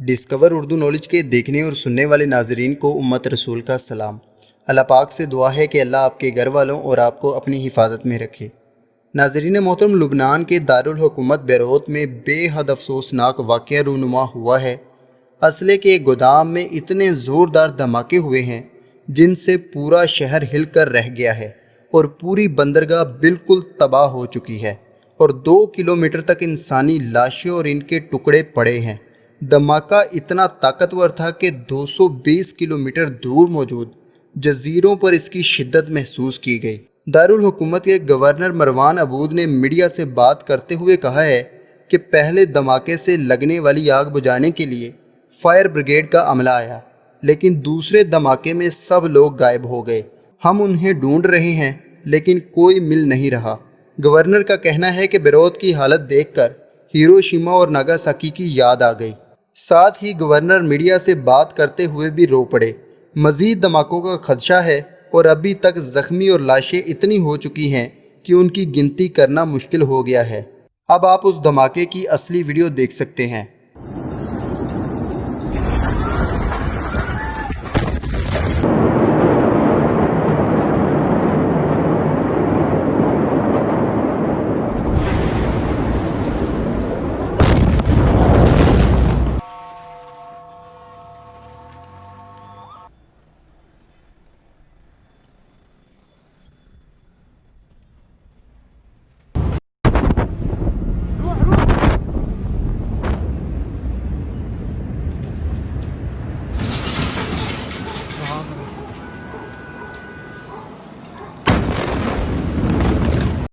Discover Urdu knowledge के देखने और सुनने वाले नाजरीन को उम्मत रसूल का सलाम। अल्लाह पाक से दुआ है कि अल्लाह आपके घर वालों और आपको अपनी हिफाजत में रखे। नाजरीन मोहतरम, लुबनान के दारुल हुकूमत बैरूत में बेहद अफसोसनाक वाक़या रूनुमा हुआ है। असले के गोदाम में इतने ज़ोरदार धमाके हुए हैं जिनसे पूरा शहर हिलकर रह गया है और पूरी बंदरगाह बिल्कुल तबाह हो चुकी है और 2 किलोमीटर तक इंसानी लाशें और इनके टुकड़े पड़े हैं। धमाका इतना ताकतवर था कि 220 किलोमीटर दूर मौजूद जजीरों पर इसकी शिद्दत महसूस की गई। दारुल हुकूमत के गवर्नर मरवान अबूद ने मीडिया से बात करते हुए कहा है कि पहले धमाके से लगने वाली आग बुझाने के लिए फायर ब्रिगेड का अमला आया, लेकिन दूसरे धमाके में सब लोग गायब हो गए। हम उन्हें ढूंढ रहे हैं लेकिन कोई मिल नहीं रहा। गवर्नर का कहना है कि बैरूत की हालत देखकर हिरोशिमा और नागासाकी की याद आ गई। साथ ही गवर्नर मीडिया से बात करते हुए भी रो पड़े। मज़ीद धमाकों का खदशा है और अभी तक ज़ख्मी और लाशें इतनी हो चुकी हैं कि उनकी गिनती करना मुश्किल हो गया है। अब आप उस धमाके की असली वीडियो देख सकते हैं।